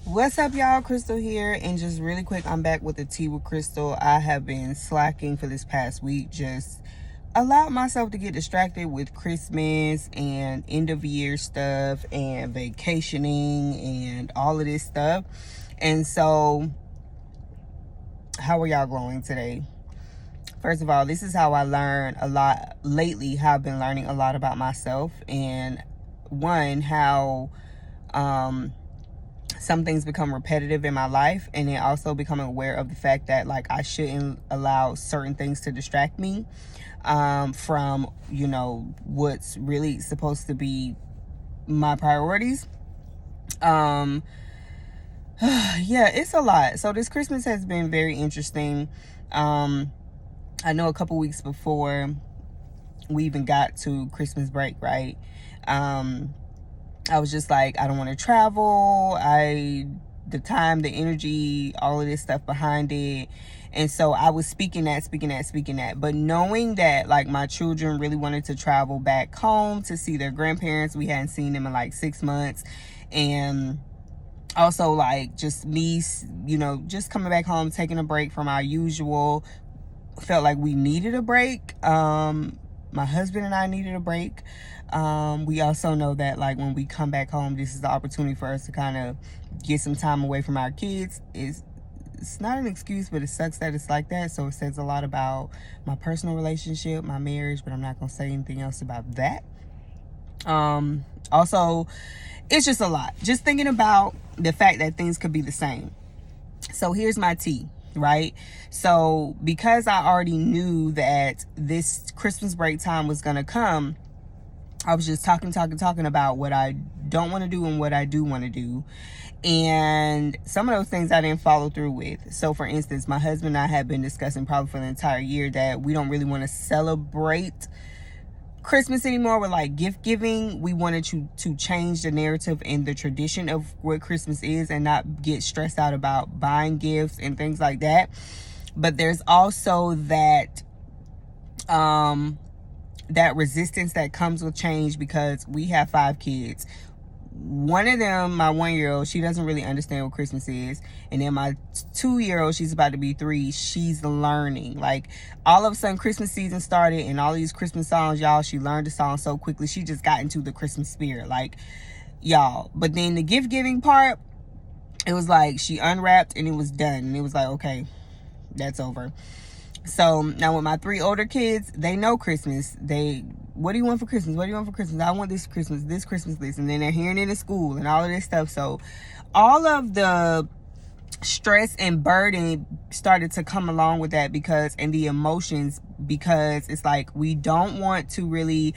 What's up, y'all? Krystal here, and just really quick, I'm back with the tea with Krystal. I have been slacking for this past week, just allowed myself to get distracted with Christmas and end of year stuff and vacationing and all of this stuff. And so, how are y'all going today? First of all, this is how I learn a lot lately, how I've been learning a lot about myself, and one, how some things become repetitive in my life, and then also becoming aware of the fact that like I shouldn't allow certain things to distract me from what's really supposed to be my priorities. Yeah, it's a lot. So this Christmas has been very interesting. I know a couple weeks before we even got to Christmas break, right? I was just like, I don't want to travel. The time, the energy, all of this stuff behind it. And so I was speaking that. But knowing that like my children really wanted to travel back home to see their grandparents. We hadn't seen them in like 6 months. And also like just me, just coming back home, taking a break from our usual. Felt like we needed a break. My husband and I needed a break. We also know that like when we come back home, this is the opportunity for us to kind of get some time away from our kids. It's not an excuse, but it sucks that it's like that. So it says a lot about my personal relationship, my marriage, but I'm not going to say anything else about that. Also, it's just a lot. Just thinking about the fact that things could be the same. So here's my tea. Right? So because I already knew that this Christmas break time was going to come, I was just talking about what I don't want to do and what I do want to do. And some of those things I didn't follow through with. So for instance, my husband and I have been discussing probably for the entire year that we don't really want to celebrate Christmas anymore with like gift giving. We wanted to change the narrative and the tradition of what Christmas is and not get stressed out about buying gifts and things like that. But there's also that resistance that comes with change because we have 5 kids. One of them, my 1-year-old, she doesn't really understand what Christmas is. And then my 2-year-old, she's about to be 3. She's learning. Like, all of a sudden, Christmas season started and all these Christmas songs, y'all, she learned the song so quickly. She just got into the Christmas spirit, like, y'all. But then the gift giving part, it was like she unwrapped and it was done. And it was like, okay, that's over. So now with my 3 older kids, they know Christmas. What do you want for Christmas? What do you want for Christmas? I want this Christmas, this. And then they're hearing it in school and all of this stuff. So all of the stress and burden started to come along with that and the emotions, because it's like we don't want to really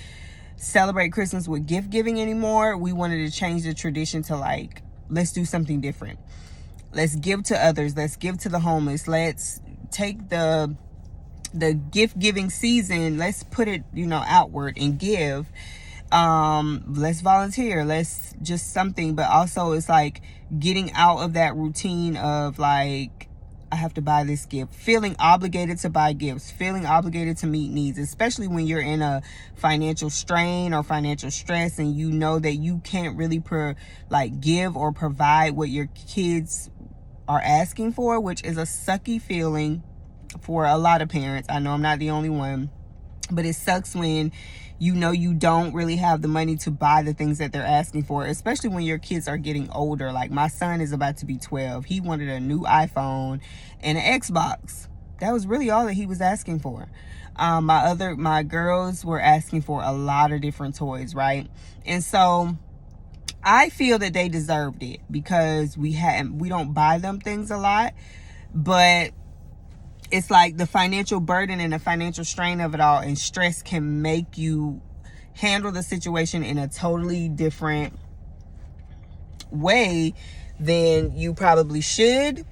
celebrate Christmas with gift giving anymore. We wanted to change the tradition to like, let's do something different. Let's give to others. Let's give to the homeless. Let's take the gift giving season, let's put it outward and give. Let's volunteer, let's just something. But also it's like getting out of that routine of like, I have to buy this gift, feeling obligated to buy gifts, feeling obligated to meet needs, especially when you're in a financial strain or financial stress and you know that you can't really give or provide what your kids are asking for, which is a sucky feeling for a lot of parents. I know I'm not the only one, but it sucks when you don't really have the money to buy the things that they're asking for, especially when your kids are getting older. Like my son is about to be 12. He wanted a new iPhone and an Xbox. That was really all that he was asking for. My girls were asking for a lot of different toys, right? And so I feel that they deserved it because we don't buy them things a lot, but it's like the financial burden and the financial strain of it all and stress can make you handle the situation in a totally different way than you probably should,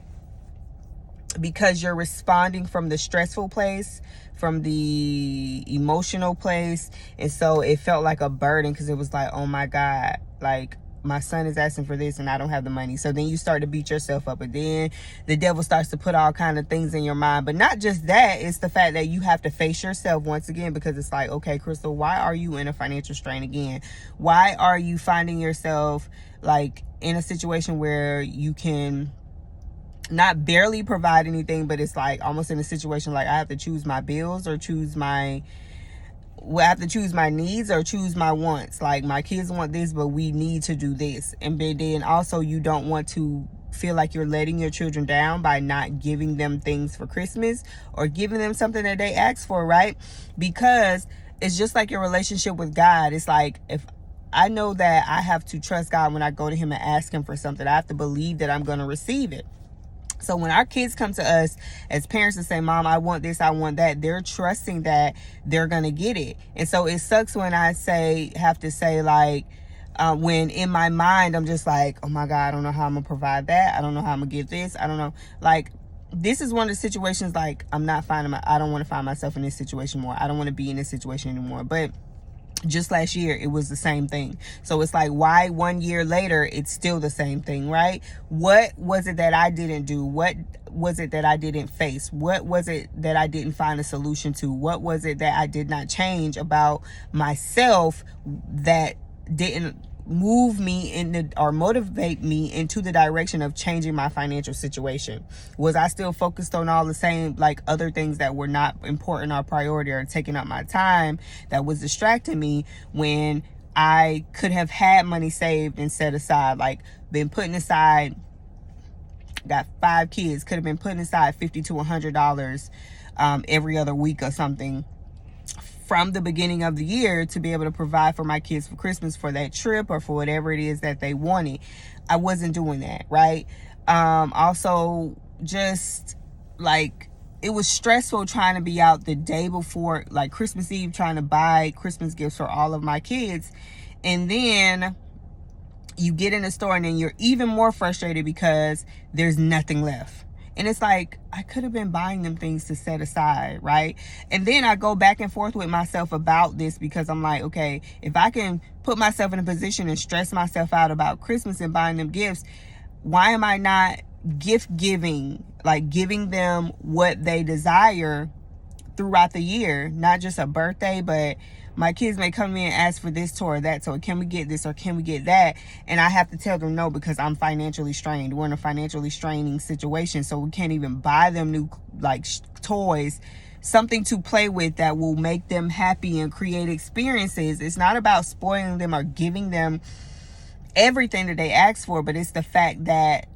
because you're responding from the stressful place, from the emotional place. And so it felt like a burden because it was like, oh my God, like my son is asking for this and I don't have the money. So then you start to beat yourself up, and then the devil starts to put all kind of things in your mind. But not just that, it's the fact that you have to face yourself once again, because it's like, okay, Krystal, why are you in a financial strain again? Why are you finding yourself like in a situation where you can not barely provide anything, but it's like almost in a situation like I have to choose my bills or I have to choose my needs or choose my wants. Like, my kids want this, but we need to do this. And then also, you don't want to feel like you're letting your children down by not giving them things for Christmas or giving them something that they ask for, right? Because it's just like your relationship with God. It's like, if I know that I have to trust God when I go to him and ask him for something, I have to believe that I'm going to receive it. So when our kids come to us as parents and say, Mom, I want this, I want that, they're trusting that they're going to get it. And so it sucks when I have to say like, when in my mind, I'm just like, oh my God, I don't know how I'm going to provide that. I don't know how I'm going to get this. I don't know. Like, this is one of the situations, like, I don't want to find myself in this situation more. I don't want to be in this situation anymore. But just last year, it was the same thing. So it's like, why 1 year later, it's still the same thing, right? What was it that I didn't do? What was it that I didn't face? What was it that I didn't find a solution to? What was it that I did not change about myself that didn't move me or motivate me into the direction of changing my financial situation? Was I still focused on all the same, like, other things that were not important or priority or taking up my time, that was distracting me, when I could have had money saved and set aside, like, been putting aside, got 5 kids, could have been putting aside $50 to $100 every other week or something from the beginning of the year to be able to provide for my kids for Christmas, for that trip, or for whatever it is that they wanted. I wasn't doing that, right? Also, just like, it was stressful trying to be out the day before, like Christmas Eve, trying to buy Christmas gifts for all of my kids. And then you get in the store and then you're even more frustrated because there's nothing left. And it's like, I could have been buying them things to set aside, right? And then I go back and forth with myself about this, because I'm like, okay, if I can put myself in a position and stress myself out about Christmas and buying them gifts, why am I not gift giving, like giving them what they desire throughout the year? Not just a birthday, but my kids may come in and ask for this toy or that toy. Can we get this or can we get that? And I have to tell them no, because I'm financially strained. We're in a financially straining situation, so we can't even buy them new toys, something to play with that will make them happy and create experiences. It's not about spoiling them or giving them everything that they ask for, but it's the fact that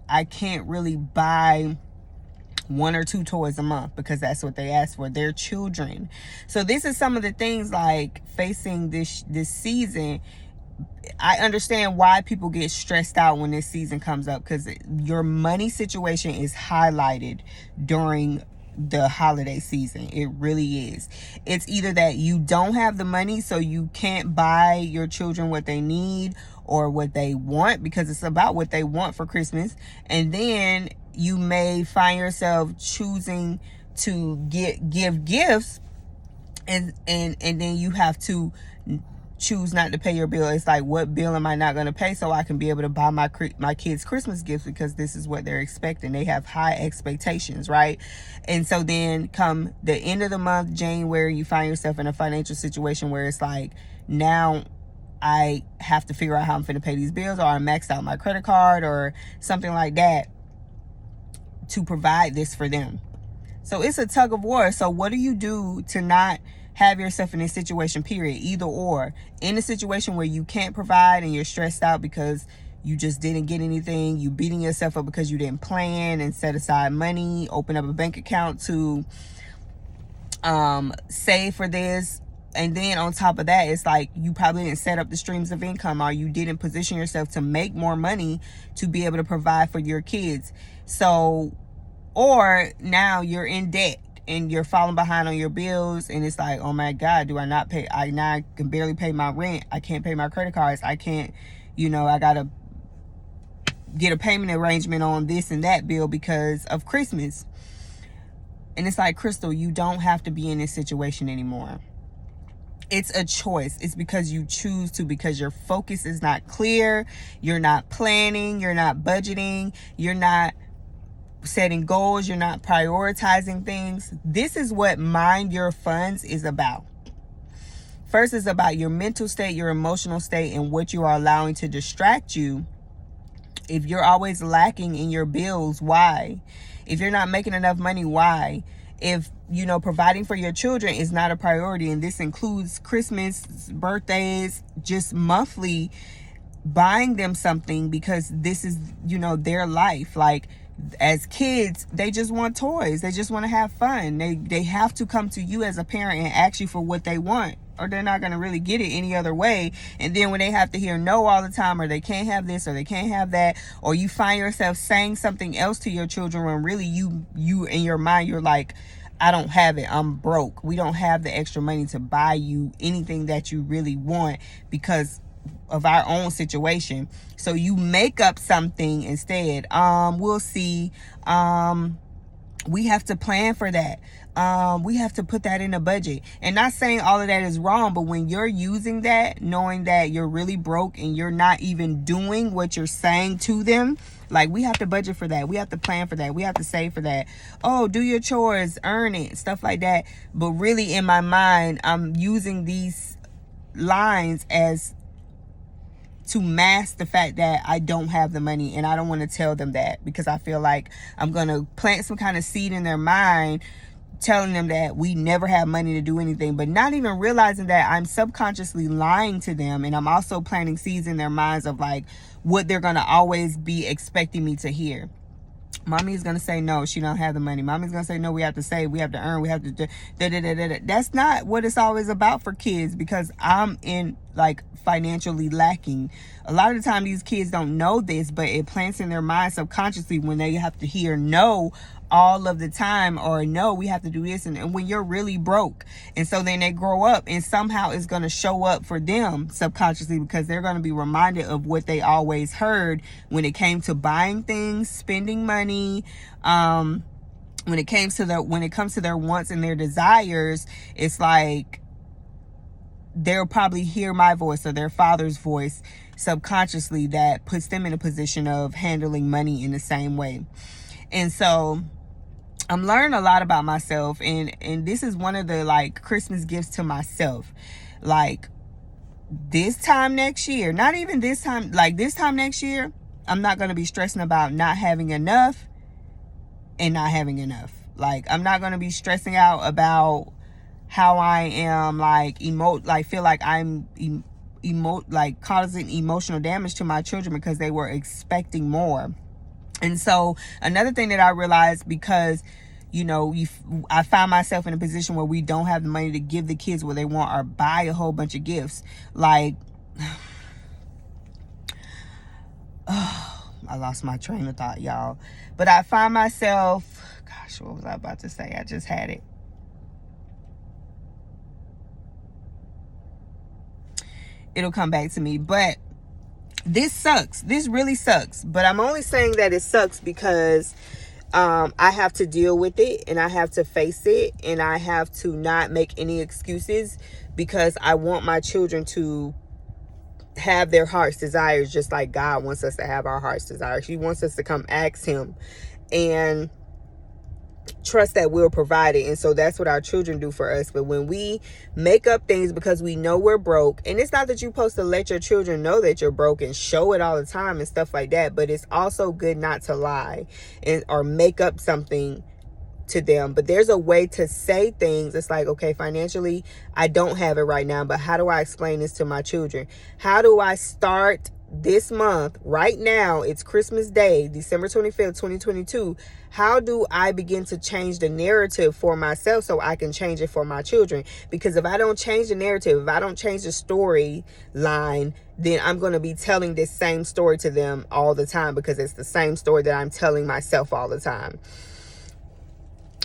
I can't really buy 1 or 2 toys a month because that's what they ask for. They're children. So this is some of the things, like, facing this season. I understand why people get stressed out when this season comes up, because your money situation is highlighted during the holiday season. It really is. It's either that you don't have the money, so you can't buy your children what they need or what they want, because it's about what they want for Christmas. And then you may find yourself choosing to give gifts, and then you have to choose not to pay your bill. It's like, what bill am I not going to pay so I can be able to buy my kids Christmas gifts, because this is what they're expecting. They have high expectations, right? And so then come the end of the month, January, you find yourself in a financial situation where it's like, now I have to figure out how I'm going to pay these bills, or I maxed out my credit card or something like that to provide this for them. So it's a tug of war. So what do you do to not have yourself in this situation, period? Either or. In a situation where you can't provide and you're stressed out because you just didn't get anything, you beating yourself up because you didn't plan and set aside money, open up a bank account to save for this. And then on top of that, it's like you probably didn't set up the streams of income, or you didn't position yourself to make more money to be able to provide for your kids. So, or now you're in debt and you're falling behind on your bills, and it's like, oh my God, do I not pay? I can barely pay my rent. I can't pay my credit cards. I can't, I got to get a payment arrangement on this and that bill because of Christmas. And it's like, Krystal, you don't have to be in this situation anymore. It's a choice. It's because you choose to, because your focus is not clear. You're not planning. You're not budgeting. You're not setting goals. You're not prioritizing things. This is what Mind Your Funds is about. First, it's about your mental state, your emotional state, and what you are allowing to distract you If you're always lacking in your bills, why? If you're not making enough money, why? If, providing for your children is not a priority, and this includes Christmas, birthdays, just monthly, buying them something because this is, their life. Like, as kids, they just want toys. They just want to have fun. They have to come to you as a parent and ask you for what they want, or they're not going to really get it any other way. And then when they have to hear no all the time, or they can't have this, or they can't have that, or you find yourself saying something else to your children when really you in your mind, you're like, I don't have it. I'm broke. We don't have the extra money to buy you anything that you really want because of our own situation. So you make up something instead. We'll see. We have to plan for that. We have to put that in a budget. And not saying all of that is wrong, but when you're using that, knowing that you're really broke and you're not even doing what you're saying to them, like, we have to budget for that. We have to plan for that. We have to save for that. Oh, do your chores, earn it, stuff like that. But really, in my mind, I'm using these lines as to mask the fact that I don't have the money, and I don't want to tell them that because I feel like I'm going to plant some kind of seed in their mind telling them that we never have money to do anything, but not even realizing that I'm subconsciously lying to them. And I'm also planting seeds in their minds of like what they're going to always be expecting me to hear. Mommy's going to say no, she don't have the money. Mommy's going to say no, we have to save, we have to earn, we have to da. That's not what it's always about for kids, because I'm in like financially lacking. A lot of the time these kids don't know this, but it plants in their mind subconsciously when they have to hear no all of the time, or no, we have to do this, and when you're really broke. And so then they grow up and somehow it's going to show up for them subconsciously, because they're going to be reminded of what they always heard when it came to buying things, spending money, when it comes to their wants and their desires. It's like they'll probably hear my voice or their father's voice subconsciously that puts them in a position of handling money in the same way. And so I'm learning a lot about myself, and this is one of the like Christmas gifts to myself. Like, this time next year, not even this time, like this time next year, I'm not going to be stressing about not having enough and not having enough. Like, I'm not going to be stressing out about how I am feel like I'm causing emotional damage to my children because they were expecting more. And so another thing that I realized, because I find myself in a position where we don't have the money to give the kids what they want or buy a whole bunch of gifts. Like, I lost my train of thought, y'all. But I find myself, gosh, what was I about to say? I just had it. It'll come back to me. But this sucks. This really sucks. But I'm only saying that it sucks because I have to deal with it, and I have to face it, and I have to not make any excuses, because I want my children to have their heart's desires just like God wants us to have our heart's desires. He wants us to come ask him and trust that we'll provide it. And so that's what our children do for us. But when we make up things because we know we're broke, and it's not that you're supposed to let your children know that you're broke and show it all the time and stuff like that, but it's also good not to lie or make up something to them. But there's a way to say things. It's like, okay, financially I don't have it right now, but how do I explain this to my children? How do I start this month? Right now, it's Christmas Day, December 25th, 2022. How do I begin to change the narrative for myself so I can change it for my children? Because if I don't change the narrative, if I don't change the storyline, then I'm going to be telling this same story to them all the time, because it's the same story that I'm telling myself all the time.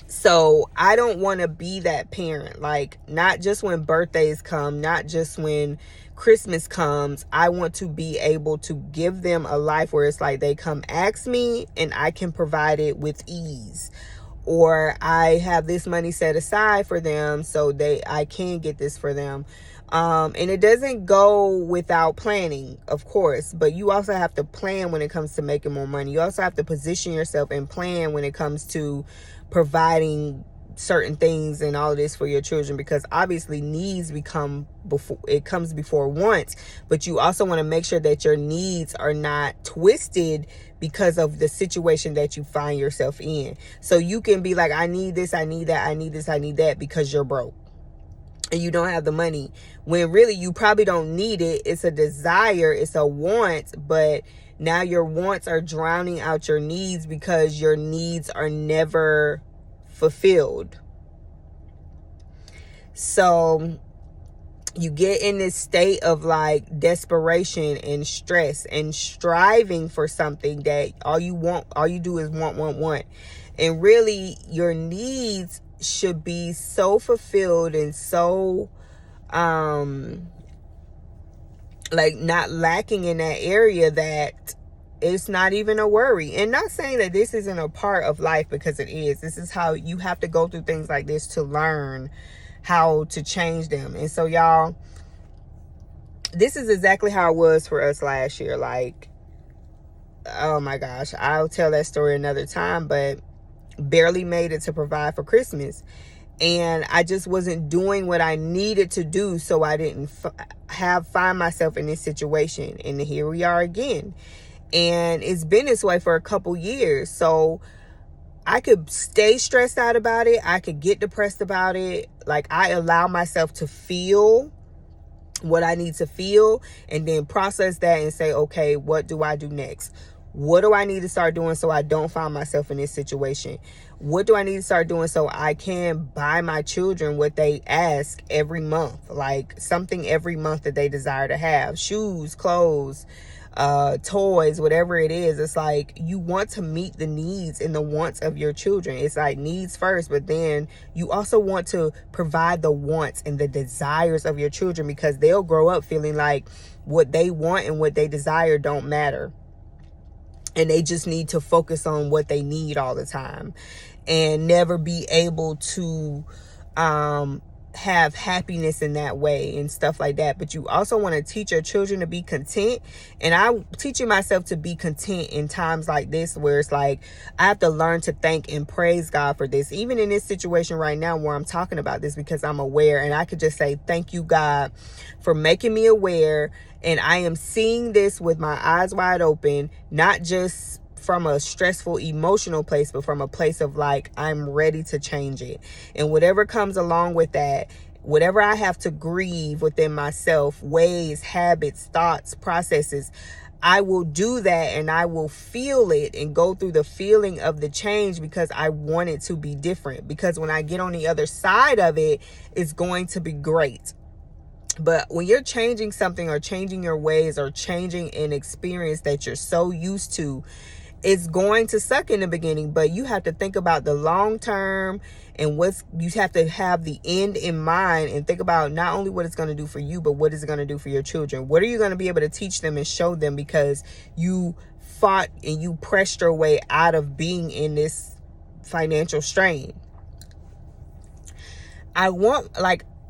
So I don't want to be that parent, like, not just when birthdays come, not just when Christmas comes. I want to be able to give them a life where it's like they come ask me and I can provide it with ease, or I have this money set aside for them so I can get this for them. And it doesn't go without planning, of course, but you also have to plan when it comes to making more money. You also have to position yourself and plan when it comes to providing certain things and all of this for your children, because obviously needs comes before wants, but you also want to make sure that your needs are not twisted because of the situation that you find yourself in. So you can be like, I need this, I need that, I need this, I need that, because you're broke and you don't have the money, when really you probably don't need it. It's a desire, it's a want, but now your wants are drowning out your needs because your needs are never fulfilled. So you get in this state of like desperation and stress and striving for something that all you do is want. And really your needs should be so fulfilled and so like not lacking in that area that it's not even a worry. And not saying that this isn't a part of life, because it is. This is how you have to go through things like this to learn how to change them. And so y'all, this is exactly how it was for us last year. Like, oh my gosh, I'll tell that story another time, but barely made it to provide for Christmas. And I just wasn't doing what I needed to do, so I didn't find myself in this situation. And here we are again. And it's been this way for a couple years. So I could stay stressed out about it. I could get depressed about it. Like, I allow myself to feel what I need to feel and then process that and say, okay, what do I do next? What do I need to start doing so I don't find myself in this situation? What do I need to start doing so I can buy my children what they ask every month? Like something every month that they desire to have. Shoes, clothes, toys, whatever it is. It's like you want to meet the needs and the wants of your children. It's like needs first, but then you also want to provide the wants and the desires of your children, because they'll grow up feeling like what they want and what they desire don't matter. And they just need to focus on what they need all the time and never be able to have happiness in that way and stuff like that. But you also want to teach your children to be content. And I'm teaching myself to be content in times like this, where it's like I have to learn to thank and praise God for this. Even in this situation right now where I'm talking about this, because I'm aware, and I could just say, thank you, God, for making me aware. And I am seeing this with my eyes wide open, not just from a stressful emotional place, but from a place of like, I'm ready to change it. And whatever comes along with that, whatever I have to grieve within myself, ways, habits, thoughts, processes, I will do that, and I will feel it and go through the feeling of the change, because I want it to be different. Because when I get on the other side of it, it's going to be great. But when you're changing something or changing your ways or changing an experience that you're so used to, it's going to suck in the beginning, but you have to think about the long term and you have to have the end in mind and think about not only what it's going to do for you, but what is it going to do for your children? What are you going to be able to teach them and show them because you fought and you pressed your way out of being in this financial strain?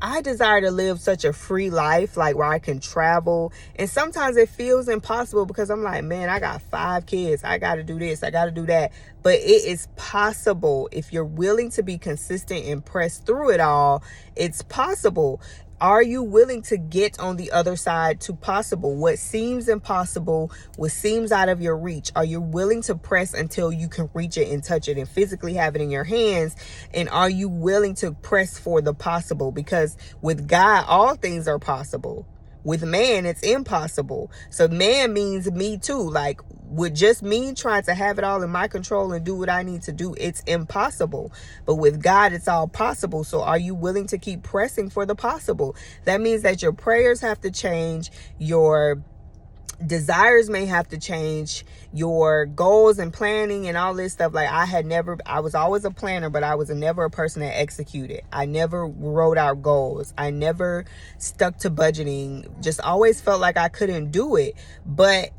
I desire to live such a free life, like where I can travel. And sometimes it feels impossible because I'm like, man, I got 5 kids. I got to do this. I got to do that. But it is possible if you're willing to be consistent and press through it all. It's possible. Are you willing to get on the other side to possible? What seems impossible, what seems out of your reach, are you willing to press until you can reach it and touch it and physically have it in your hands? And are you willing to press for the possible? Because with God, all things are possible. With man, it's impossible. So man means me too. Like with just me trying to have it all in my control and do what I need to do, it's impossible. But with God, it's all possible. So are you willing to keep pressing for the possible? That means that your prayers have to change, your desires may have to change, your goals and planning and all this stuff. Like I was always a planner, but I was never a person that executed. I never wrote out goals. I never stuck to budgeting. Just always felt like I couldn't do it, but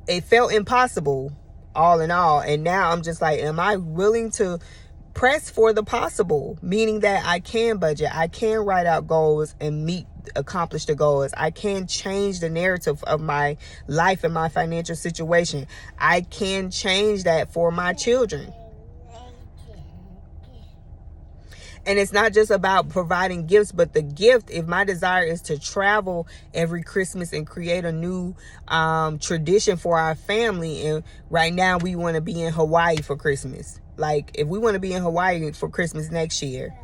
it felt impossible all in all. And now I'm just like, am I willing to press for the possible? Meaning that I can budget, I can write out goals and accomplish the goals. I can change the narrative of my life and my financial situation. I can change that for my children. And it's not just about providing gifts, but the gift, if my desire is to travel every Christmas and create a new tradition for our family, and right now we want to be in Hawaii for Christmas. Like, if we want to be in Hawaii for Christmas next year,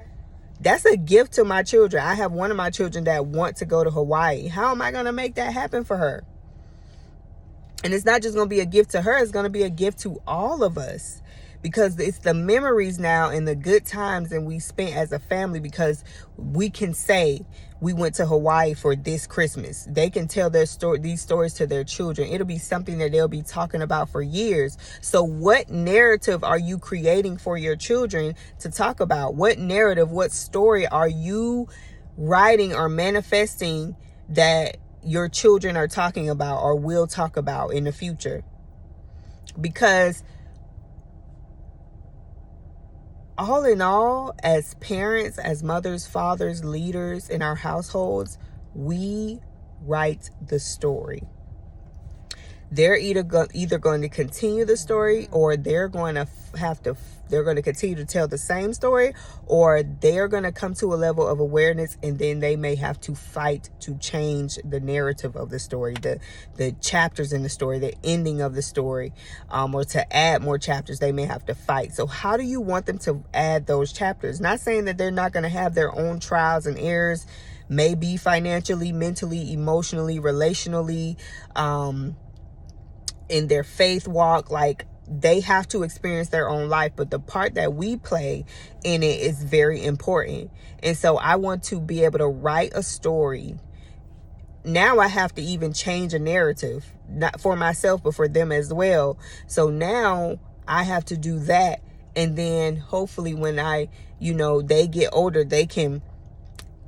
that's a gift to my children. I have one of my children that want to go to Hawaii. How am I going to make that happen for her? And it's not just going to be a gift to her. It's going to be a gift to all of us, because it's the memories now and the good times that we spent as a family, because we can say we went to Hawaii for this Christmas. They can tell these stories to their children. It'll be something that they'll be talking about for years. So what narrative are you creating for your children to talk about? What narrative, what story are you writing or manifesting that your children are talking about or will talk about in the future? Because all in all, as parents, as mothers, fathers, leaders in our households, we write the story. They're either going to continue the story, or they're going to continue to tell the same story, or they're going to come to a level of awareness, and then they may have to fight to change the narrative of the story, the chapters in the story, the ending of the story, or to add more chapters. They may have to fight. So how do you want them to add those chapters? Not saying that they're not going to have their own trials and errors, maybe financially, mentally, emotionally, relationally, in their faith walk. Like, they have to experience their own life, but the part that we play in it is very important. And so I want to be able to write a story. Now I have to even change a narrative, not for myself, but for them as well. So now I have to do that. And then hopefully when they get older, they can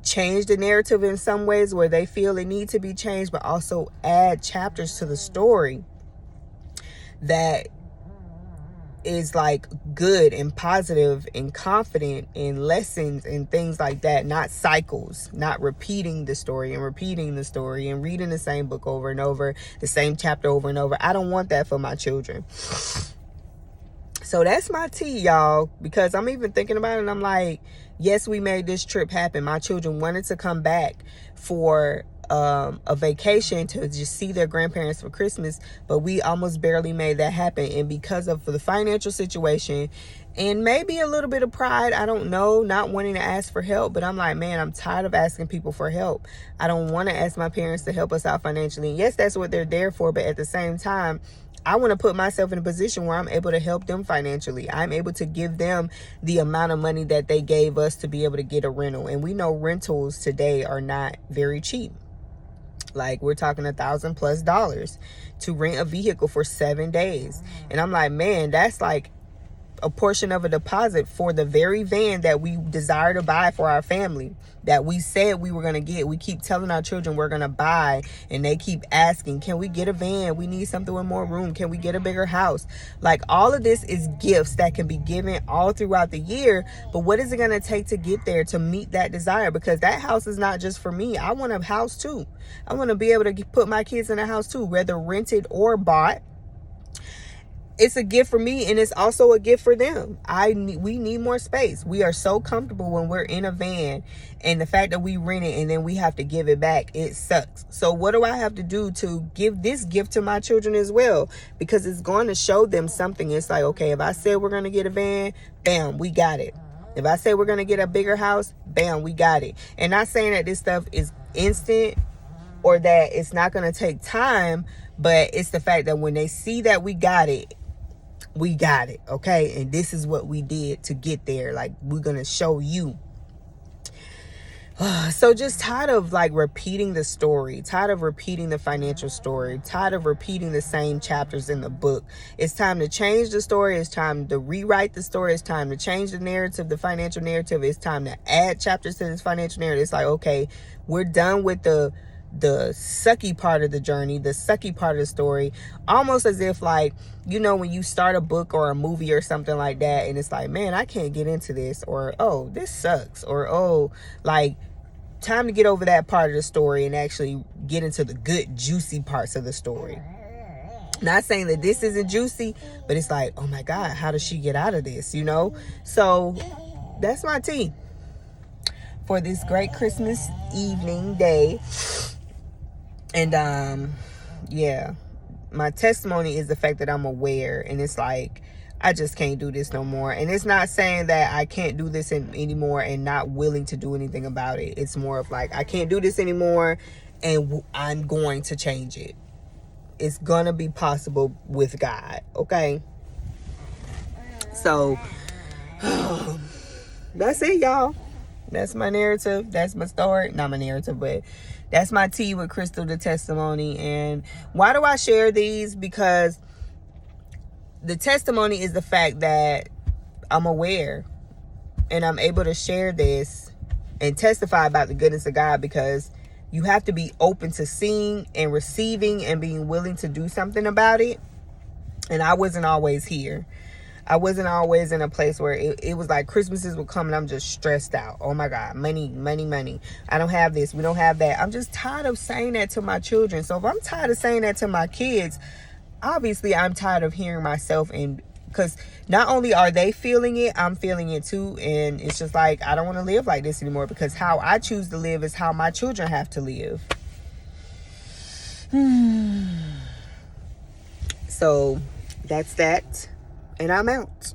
change the narrative in some ways where they feel it needs to be changed, but also add chapters to the story that is like good and positive and confident, and lessons and things like that, not cycles, not repeating the story and repeating the story and reading the same book over and over, the same chapter over and over. I don't want that for my children. So that's my tea, y'all, because I'm even thinking about it and I'm like, yes, we made this trip happen. My children wanted to come back for a vacation to just see their grandparents for Christmas, but we almost barely made that happen. And because of the financial situation and maybe a little bit of pride, I don't know, not wanting to ask for help, but I'm like, man, I'm tired of asking people for help. I don't want to ask my parents to help us out financially. And yes, that's what they're there for, but at the same time, I want to put myself in a position where I'm able to help them financially. I'm able to give them the amount of money that they gave us to be able to get a rental. And we know rentals today are not very cheap. Like, we're talking $1,000+ to rent a vehicle for 7 days. And I'm like, man, that's like a portion of a deposit for the very van that we desire to buy for our family, that we said we were going to get. We keep telling our children we're going to buy, and they keep asking, can we get a van? We need something with more room. Can we get a bigger house? Like, all of this is gifts that can be given all throughout the year. But what is it going to take to get there, to meet that desire? Because that house is not just for me. I want a house too. I want to be able to put my kids in a house too, whether rented or bought. It's a gift for me, and it's also a gift for them. We need more space. We are so comfortable when we're in a van, and the fact that we rent it and then we have to give it back, it sucks. So what do I have to do to give this gift to my children as well? Because it's going to show them something. It's like, okay, if I said we're going to get a van, bam, we got it. If I say we're going to get a bigger house, bam, we got it. And not saying that this stuff is instant or that it's not going to take time, but it's the fact that when they see that we got it, okay? And this is what we did to get there. Like, we're going to show you. So just tired of like repeating the story, tired of repeating the financial story, tired of repeating the same chapters in the book. It's time to change the story. It's time to rewrite the story. It's time to change the narrative, the financial narrative. It's time to add chapters to this financial narrative. It's like, okay, we're done with the sucky part of the journey, the sucky part of the story. Almost as if, like, you know, when you start a book or a movie or something like that, and it's like, man, I can't get into this, or, oh, this sucks, or, oh, like, time to get over that part of the story and actually get into the good, juicy parts of the story. Not saying that this isn't juicy, but it's like, oh my God, how does she get out of this, you know? So that's my tea. for this great Christmas evening day. And yeah, my testimony is the fact that I'm aware, and it's like, I just can't do this no more. And it's not saying that I can't do this anymore and not willing to do anything about it. It's more of like, I can't do this anymore and I'm going to change it. It's gonna be possible with God, okay? So that's it, y'all. That's my narrative. That's my story. Not my narrative, but that's my tea with Krystal, the testimony. And why do I share these? Because the testimony is the fact that I'm aware and I'm able to share this and testify about the goodness of God, because you have to be open to seeing and receiving and being willing to do something about it. And I wasn't always here. I wasn't always in a place where it was like Christmases would come and I'm just stressed out. Oh my God, money, money, money. I don't have this. We don't have that. I'm just tired of saying that to my children. So if I'm tired of saying that to my kids, obviously I'm tired of hearing myself, and because not only are they feeling it, I'm feeling it too. And it's just like, I don't want to live like this anymore, because how I choose to live is how my children have to live. So that's that. And I'm out.